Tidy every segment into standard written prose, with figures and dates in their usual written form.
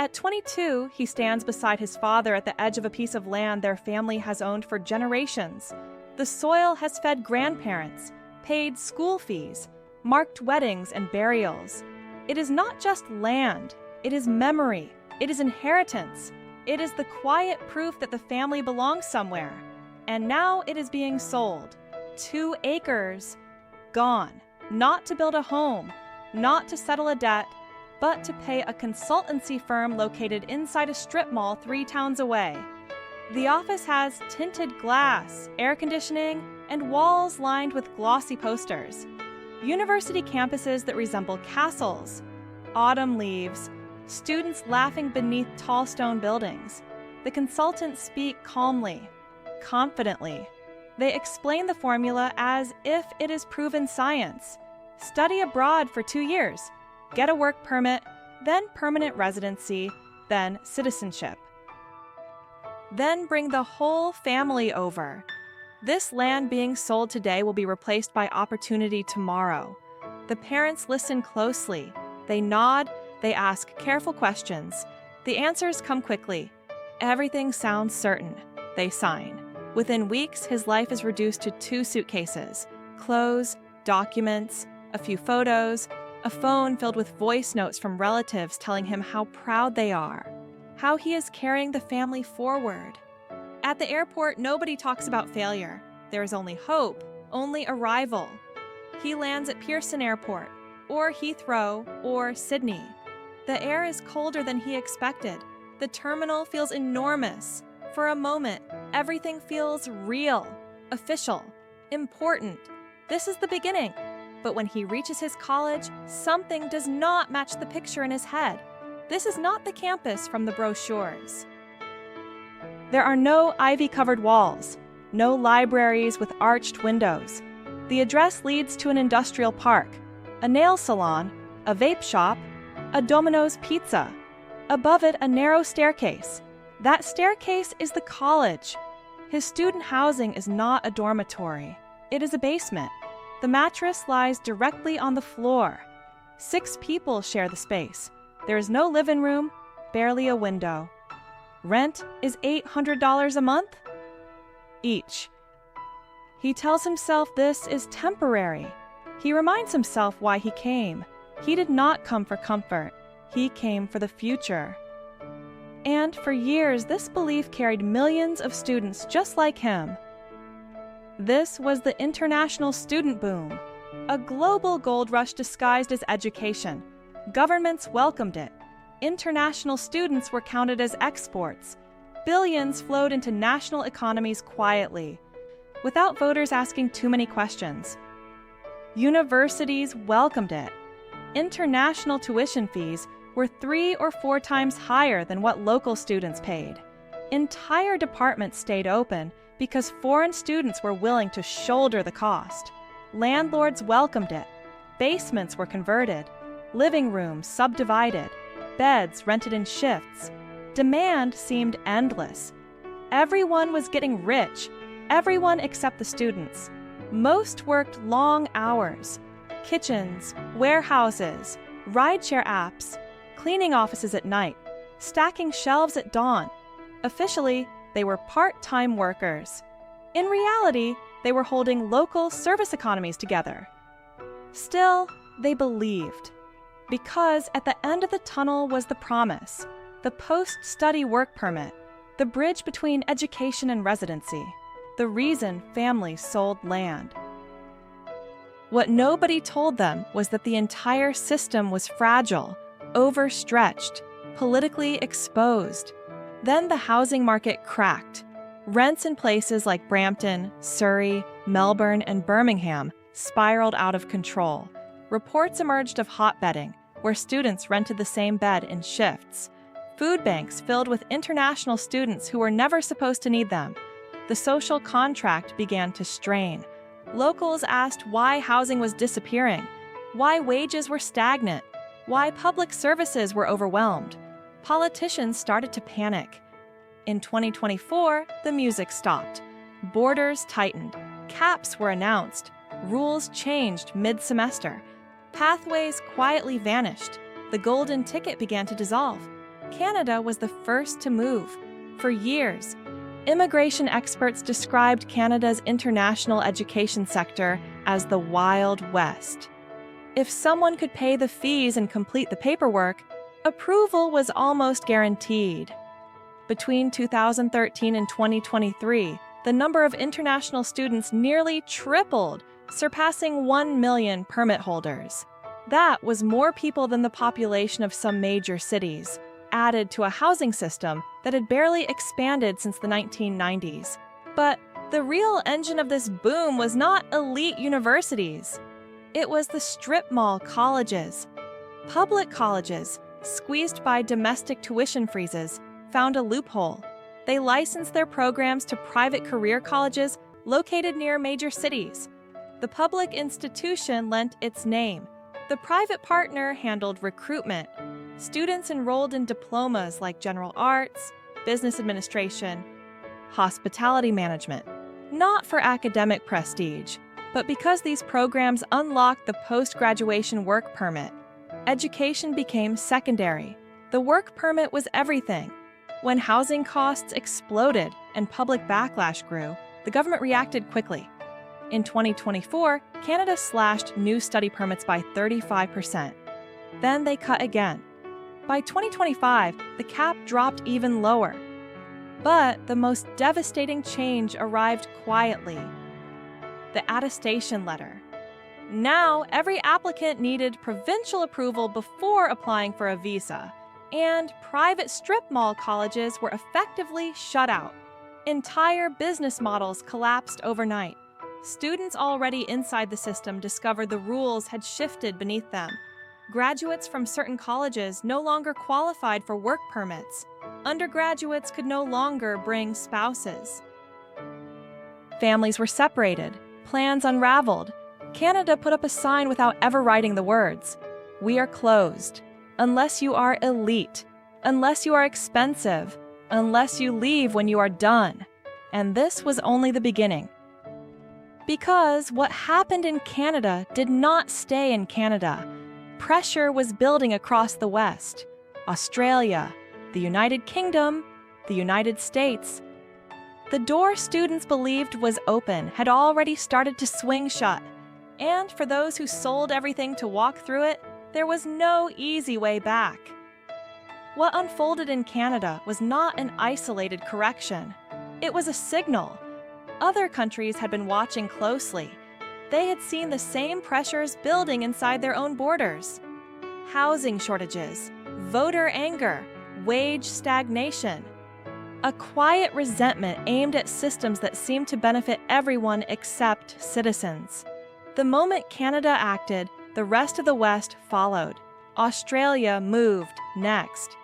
At 22, he stands beside his father at the edge of a piece of land their family has owned for generations. The soil has fed grandparents, paid school fees, marked weddings and burials. It is not just land, it is memory, it is inheritance. It is the quiet proof that the family belongs somewhere. And now it is being sold. 2 acres, gone. Not to build a home, not to settle a debt, but to pay a consultancy firm located inside a strip mall 3 towns away. The office has tinted glass, air conditioning, and walls lined with glossy posters. University campuses that resemble castles, autumn leaves, students laughing beneath tall stone buildings. The consultants speak calmly, confidently. They explain the formula as if it is proven science. Study abroad for 2 years, get a work permit, then permanent residency, then citizenship. Then bring the whole family over. This land being sold today will be replaced by opportunity tomorrow. The parents listen closely. They nod, they ask careful questions. The answers come quickly. Everything sounds certain. They sign. Within weeks, his life is reduced to 2 suitcases, clothes, documents, a few photos, a phone filled with voice notes from relatives telling him how proud they are, how he is carrying the family forward. At the airport, nobody talks about failure. There is only hope, only arrival. He lands at Pearson Airport, or Heathrow, or Sydney. The air is colder than he expected. The terminal feels enormous. For a moment, everything feels real, official, important. This is the beginning. But when he reaches his college, something does not match the picture in his head. This is not the campus from the brochures. There are no ivy-covered walls, no libraries with arched windows. The address leads to an industrial park, a nail salon, a vape shop, a Domino's pizza. Above it, a narrow staircase. That staircase is the college. His student housing is not a dormitory. It is a basement. The mattress lies directly on the floor. 6 people share the space. There is no living room, barely a window. Rent is $800 a month? Each. He tells himself this is temporary. He reminds himself why he came. He did not come for comfort. He came for the future. And for years, this belief carried millions of students just like him. This was the international student boom, a global gold rush disguised as education. Governments welcomed it. International students were counted as exports. Billions flowed into national economies quietly, without voters asking too many questions. Universities welcomed it. International tuition fees were 3 or 4 times higher than what local students paid. Entire departments stayed open because foreign students were willing to shoulder the cost. Landlords welcomed it. Basements were converted. Living rooms subdivided. Beds rented in shifts. Demand seemed endless. Everyone was getting rich. Everyone except the students. Most worked long hours. Kitchens, warehouses, rideshare apps, cleaning offices at night, stacking shelves at dawn. Officially, they were part-time workers. In reality, they were holding local service economies together. Still, they believed. Because at the end of the tunnel was the promise, the post-study work permit, the bridge between education and residency, the reason families sold land. What nobody told them was that the entire system was fragile, overstretched, politically exposed. Then the housing market cracked. Rents in places like Brampton, Surrey, Melbourne, and Birmingham spiraled out of control. Reports emerged of hotbedding, where students rented the same bed in shifts. Food banks filled with international students who were never supposed to need them. The social contract began to strain. Locals asked why housing was disappearing, why wages were stagnant, why public services were overwhelmed. Politicians started to panic. In 2024, the music stopped. Borders tightened. Caps were announced. Rules changed mid-semester. Pathways quietly vanished. The golden ticket began to dissolve. Canada was the first to move. For years, immigration experts described Canada's international education sector as the Wild West. If someone could pay the fees and complete the paperwork, approval was almost guaranteed. Between 2013 and 2023, the number of international students nearly tripled, surpassing 1 million permit holders. That was more people than the population of some major cities, added to a housing system that had barely expanded since the 1990s. But the real engine of this boom was not elite universities. It was the strip mall colleges. Public colleges, squeezed by domestic tuition freezes, found a loophole. They licensed their programs to private career colleges located near major cities. The public institution lent its name. The private partner handled recruitment. Students enrolled in diplomas like general arts, business administration, hospitality management, not for academic prestige, but because these programs unlocked the post-graduation work permit. Education became secondary. The work permit was everything. When housing costs exploded and public backlash grew, the government reacted quickly. In 2024, Canada slashed new study permits by 35%. Then they cut again. By 2025, the cap dropped even lower. But the most devastating change arrived quietly: the attestation letter. Now, every applicant needed provincial approval before applying for a visa, and private strip mall colleges were effectively shut out. Entire business models collapsed overnight. Students already inside the system discovered the rules had shifted beneath them. Graduates from certain colleges no longer qualified for work permits. Undergraduates could no longer bring spouses. Families were separated. Plans unraveled. Canada put up a sign without ever writing the words: "We are closed. Unless you are elite. Unless you are expensive. Unless you leave when you are done." And this was only the beginning. Because what happened in Canada did not stay in Canada. Pressure was building across the West. Australia, the United Kingdom, the United States. The door students believed was open had already started to swing shut. And for those who sold everything to walk through it, there was no easy way back. What unfolded in Canada was not an isolated correction. It was a signal. Other countries had been watching closely. They had seen the same pressures building inside their own borders. Housing shortages, voter anger, wage stagnation. A quiet resentment aimed at systems that seemed to benefit everyone except citizens. The moment Canada acted, the rest of the West followed. Australia moved next.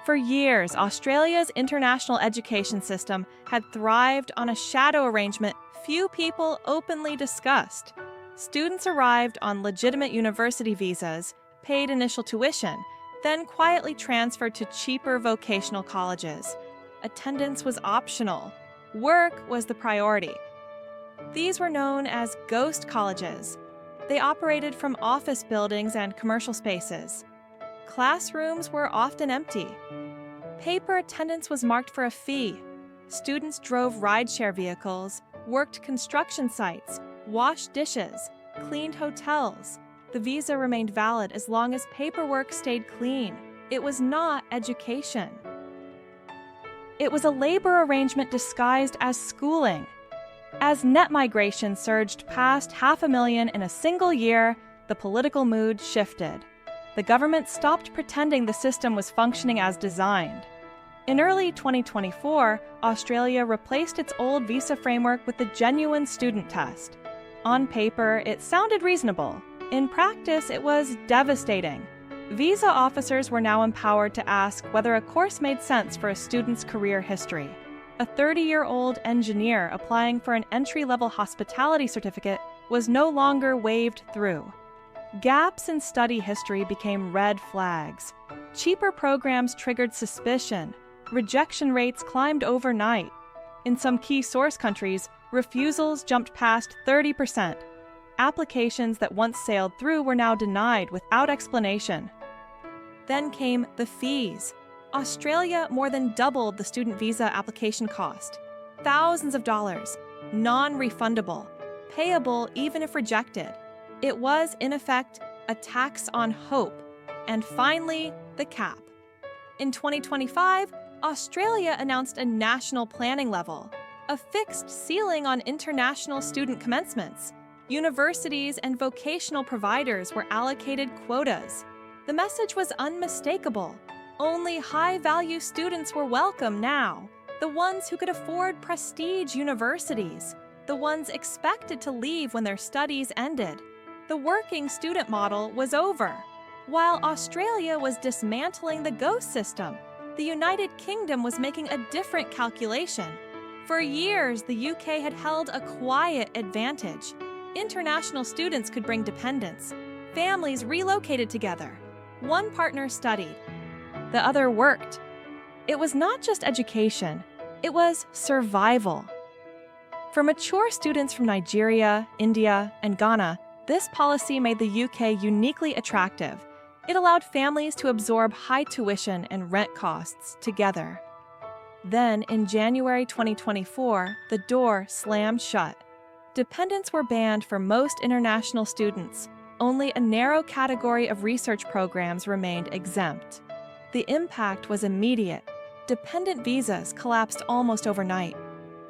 For years, Australia's international education system had thrived on a shadow arrangement few people openly discussed. Students arrived on legitimate university visas, paid initial tuition, then quietly transferred to cheaper vocational colleges. Attendance was optional. Work was the priority. These were known as ghost colleges. They operated from office buildings and commercial spaces. Classrooms were often empty. Paper attendance was marked for a fee. Students drove rideshare vehicles, worked construction sites, washed dishes, cleaned hotels. The visa remained valid as long as paperwork stayed clean. It was not education. It was a labor arrangement disguised as schooling. As net migration surged past 500,000 in a single year, the political mood shifted. The government stopped pretending the system was functioning as designed. In early 2024, Australia replaced its old visa framework with the genuine student test. On paper, it sounded reasonable. In practice, it was devastating. Visa officers were now empowered to ask whether a course made sense for a student's career history. A 30-year-old engineer applying for an entry-level hospitality certificate was no longer waved through. Gaps in study history became red flags. Cheaper programs triggered suspicion. Rejection rates climbed overnight. In some key source countries, refusals jumped past 30%. Applications that once sailed through were now denied without explanation. Then came the fees. Australia more than doubled the student visa application cost. Thousands of dollars, non-refundable, payable even if rejected. It was, in effect, a tax on hope. And finally, the cap. In 2025, Australia announced a national planning level, a fixed ceiling on international student commencements. Universities and vocational providers were allocated quotas. The message was unmistakable. Only high-value students were welcome now, the ones who could afford prestige universities, the ones expected to leave when their studies ended. The working student model was over. While Australia was dismantling the ghost system, the United Kingdom was making a different calculation. For years, the UK had held a quiet advantage. International students could bring dependents. Families relocated together. One partner studied. The other worked. It was not just education, it was survival. For mature students from Nigeria, India, and Ghana, this policy made the UK uniquely attractive. It allowed families to absorb high tuition and rent costs together. Then, in January 2024, the door slammed shut. Dependents were banned for most international students. Only a narrow category of research programs remained exempt. The impact was immediate. Dependent visas collapsed almost overnight.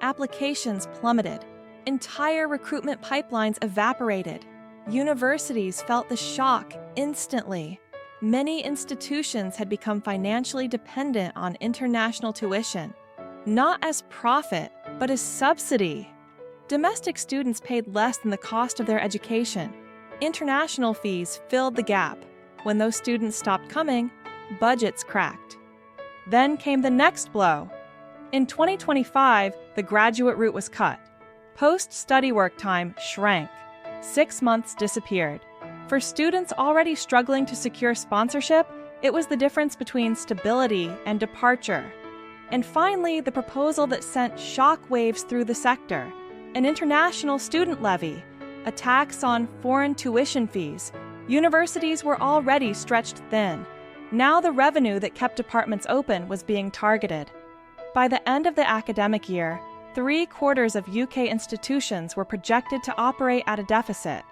Applications plummeted. Entire recruitment pipelines evaporated. Universities felt the shock instantly. Many institutions had become financially dependent on international tuition, not as profit, but as subsidy. Domestic students paid less than the cost of their education. International fees filled the gap. When those students stopped coming, budgets cracked. Then came the next blow. In 2025, the graduate route was cut. Post-study work time shrank. 6 months disappeared. For students already struggling to secure sponsorship, it was the difference between stability and departure. And finally, the proposal that sent shockwaves through the sector: an international student levy, a tax on foreign tuition fees. Universities were already stretched thin. Now the revenue that kept departments open was being targeted. By the end of the academic year, 3/4 of UK institutions were projected to operate at a deficit.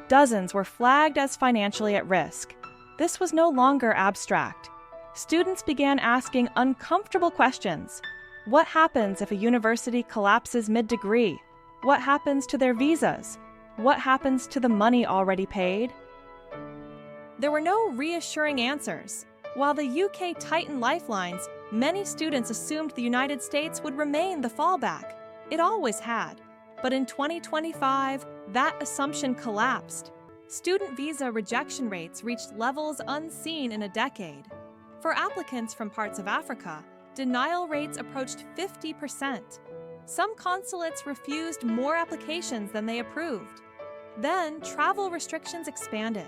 Dozens were flagged as financially at risk. This was no longer abstract. Students began asking uncomfortable questions. What happens if a university collapses mid-degree? What happens to their visas? What happens to the money already paid? There were no reassuring answers. While the UK tightened lifelines, many students assumed the United States would remain the fallback. It always had. But in 2025, that assumption collapsed. Student visa rejection rates reached levels unseen in a decade. For applicants from parts of Africa, denial rates approached 50%. Some consulates refused more applications than they approved. Then, travel restrictions expanded.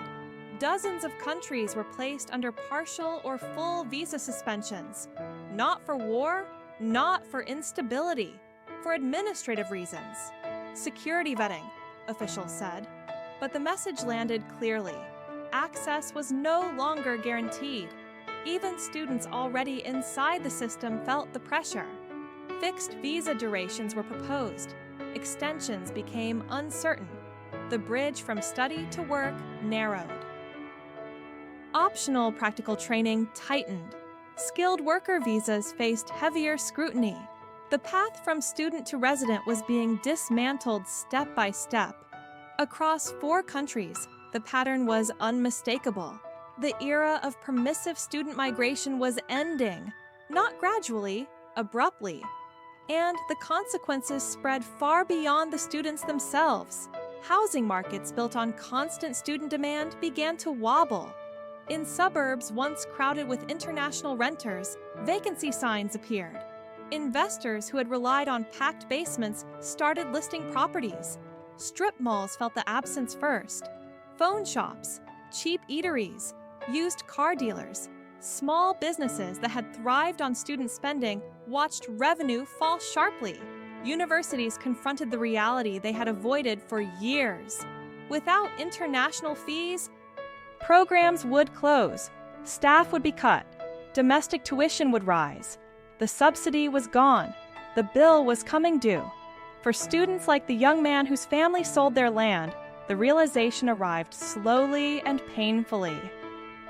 Dozens of countries were placed under partial or full visa suspensions. Not for war, not for instability, for administrative reasons. Security vetting, officials said. But the message landed clearly. Access was no longer guaranteed. Even students already inside the system felt the pressure. Fixed visa durations were proposed. Extensions became uncertain. The bridge from study to work narrowed. Optional practical training tightened. Skilled worker visas faced heavier scrutiny. The path from student to resident was being dismantled step by step. Across 4 countries, the pattern was unmistakable. The era of permissive student migration was ending, not gradually, abruptly. And the consequences spread far beyond the students themselves. Housing markets built on constant student demand began to wobble. In suburbs once crowded with international renters, vacancy signs appeared. Investors who had relied on packed basements started listing properties. Strip malls felt the absence first. Phone shops, cheap eateries, used car dealers, small businesses that had thrived on student spending watched revenue fall sharply. Universities confronted the reality they had avoided for years. Without international fees, programs would close, staff would be cut, domestic tuition would rise. The subsidy was gone. The bill was coming due. For students like the young man whose family sold their land, the realization arrived slowly and painfully.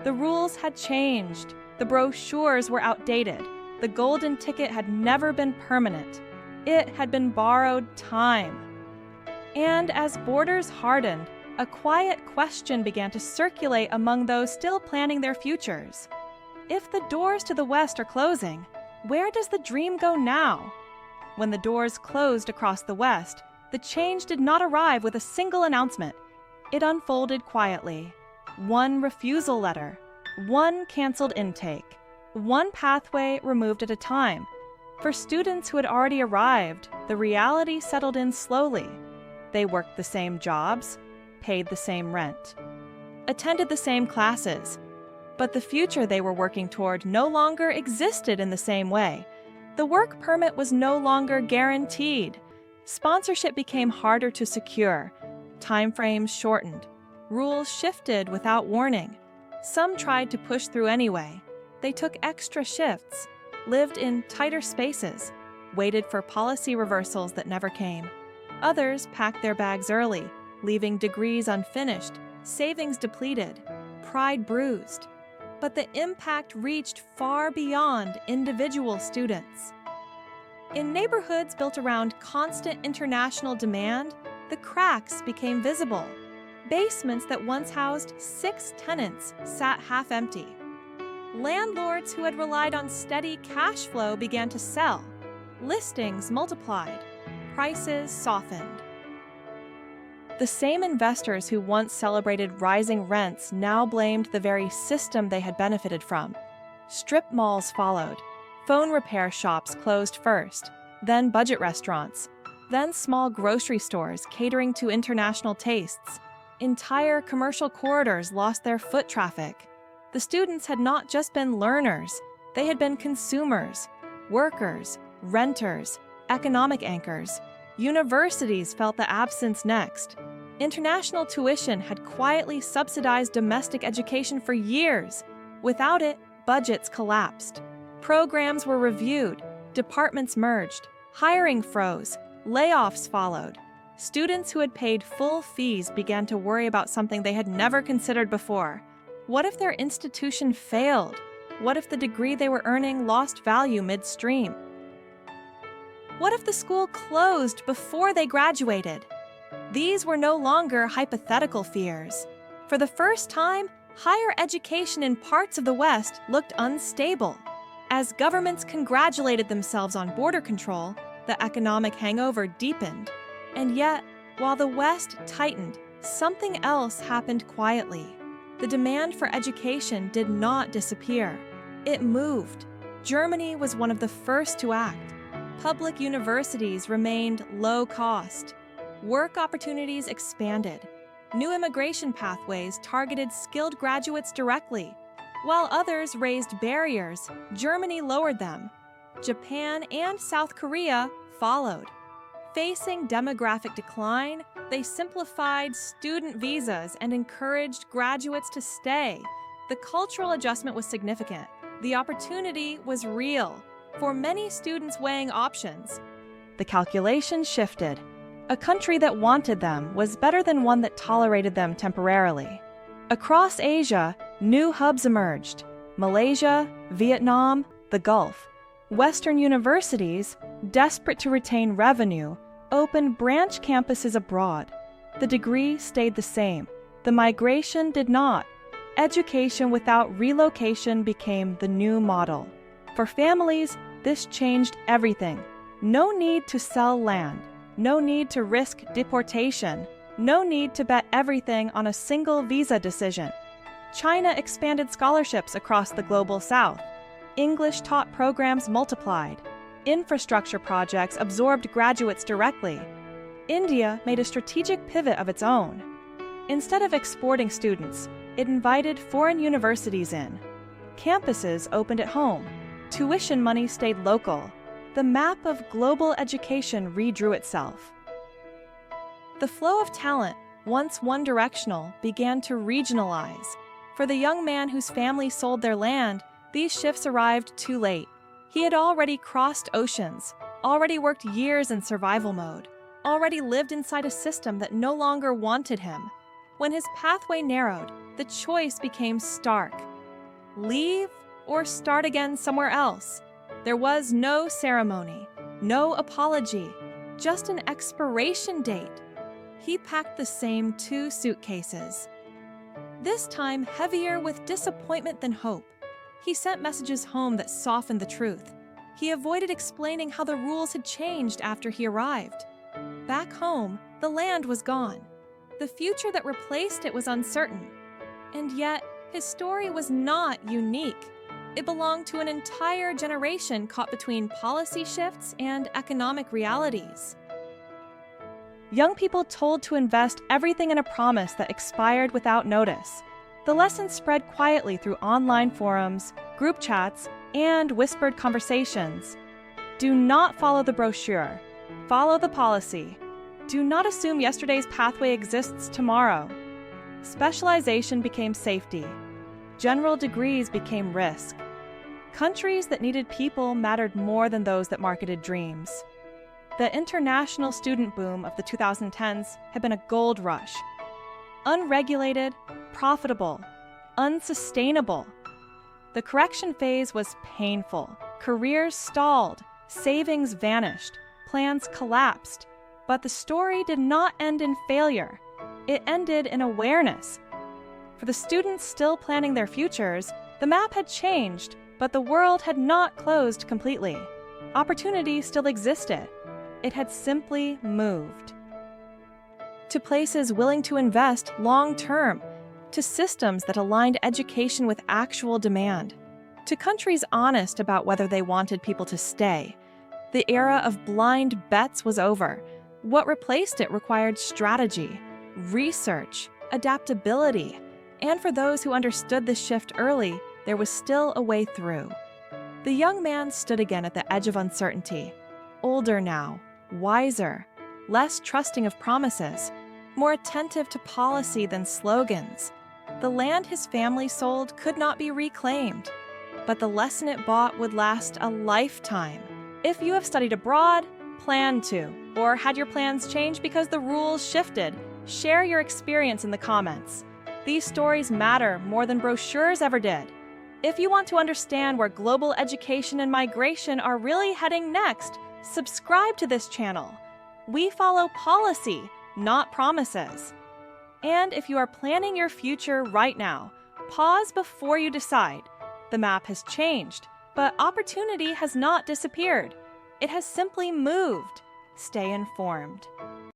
The rules had changed. The brochures were outdated. The golden ticket had never been permanent. It had been borrowed time. And as borders hardened, a quiet question began to circulate among those still planning their futures. If the doors to the West are closing, where does the dream go now? When the doors closed across the West, the change did not arrive with a single announcement. It unfolded quietly. One refusal letter, one canceled intake, one pathway removed at a time. For students who had already arrived, the reality settled in slowly. They worked the same jobs, paid the same rent, attended the same classes, but the future they were working toward no longer existed in the same way. The work permit was no longer guaranteed. Sponsorship became harder to secure. Timeframes shortened. Rules shifted without warning. Some tried to push through anyway. They took extra shifts, lived in tighter spaces, waited for policy reversals that never came. Others packed their bags early, leaving degrees unfinished, savings depleted, pride bruised. But the impact reached far beyond individual students. In neighborhoods built around constant international demand, the cracks became visible. Basements that once housed 6 tenants sat half empty. Landlords who had relied on steady cash flow began to sell. Listings multiplied. Prices softened. The same investors who once celebrated rising rents now blamed the very system they had benefited from. Strip malls followed. Phone repair shops closed first, then budget restaurants, then small grocery stores catering to international tastes. Entire commercial corridors lost their foot traffic. The students had not just been learners, they had been consumers, workers, renters, economic anchors. Universities felt the absence next. International tuition had quietly subsidized domestic education for years. Without it, budgets collapsed. Programs were reviewed, departments merged, hiring froze, layoffs followed. Students who had paid full fees began to worry about something they had never considered before. What if their institution failed? What if the degree they were earning lost value midstream? What if the school closed before they graduated? These were no longer hypothetical fears. For the first time, higher education in parts of the West looked unstable. As governments congratulated themselves on border control, the economic hangover deepened. And yet, while the West tightened, something else happened quietly. The demand for education did not disappear. It moved. Germany was one of the first to act. Public universities remained low cost. Work opportunities expanded. New immigration pathways targeted skilled graduates directly. While others raised barriers, Germany lowered them. Japan and South Korea followed. Facing demographic decline, they simplified student visas and encouraged graduates to stay. The cultural adjustment was significant. The opportunity was real. For many students weighing options, the calculation shifted. A country that wanted them was better than one that tolerated them temporarily. Across Asia, new hubs emerged: Malaysia, Vietnam, the Gulf. Western universities, desperate to retain revenue, opened branch campuses abroad. The degree stayed the same. The migration did not. Education without relocation became the new model. For families, this changed everything. No need to sell land. No need to risk deportation. No need to bet everything on a single visa decision. China expanded scholarships across the global south. English-taught programs multiplied. Infrastructure projects absorbed graduates directly. India made a strategic pivot of its own. Instead of exporting students, it invited foreign universities in. Campuses opened at home. Tuition money stayed local. The map of global education redrew itself. The flow of talent, once one-directional, began to regionalize. For the young man whose family sold their land, These shifts arrived too late. He had already crossed oceans, already worked years in survival mode, already lived inside a system that no longer wanted him. When his pathway narrowed, the choice became stark. Leave or start again somewhere else? There was no ceremony, no apology, just an expiration date. He packed the same 2 suitcases, this time heavier with disappointment than hope. He sent messages home that softened the truth. He avoided explaining how the rules had changed after he arrived. Back home, the land was gone. The future that replaced it was uncertain. And yet, his story was not unique. It belonged to an entire generation caught between policy shifts and economic realities. Young people told to invest everything in a promise that expired without notice. The lesson spread quietly through online forums, group chats, and whispered conversations. Do not follow the brochure. Follow the policy. Do not assume yesterday's pathway exists tomorrow. Specialization became safety. General degrees became risk. Countries that needed people mattered more than those that marketed dreams. The international student boom of the 2010s had been a gold rush. Unregulated, profitable, unsustainable. The correction phase was painful. Careers stalled, savings vanished, plans collapsed. But the story did not end in failure. It ended in awareness. For the students still planning their futures, the map had changed, but the world had not closed completely. Opportunity still existed. It had simply moved. To places willing to invest long-term, to systems that aligned education with actual demand, to countries honest about whether they wanted people to stay. The era of blind bets was over. What replaced it required strategy, research, adaptability, and for those who understood the shift early, there was still a way through. The young man stood again at the edge of uncertainty, older now, wiser, less trusting of promises, more attentive to policy than slogans. The land his family sold could not be reclaimed, but the lesson it bought would last a lifetime. If you have studied abroad, plan to, or had your plans change because the rules shifted, share your experience in the comments. These stories matter more than brochures ever did. If you want to understand where global education and migration are really heading next, subscribe to this channel. We follow policy, not promises. And if you are planning your future right now, pause before you decide. The map has changed, but opportunity has not disappeared. It has simply moved. Stay informed.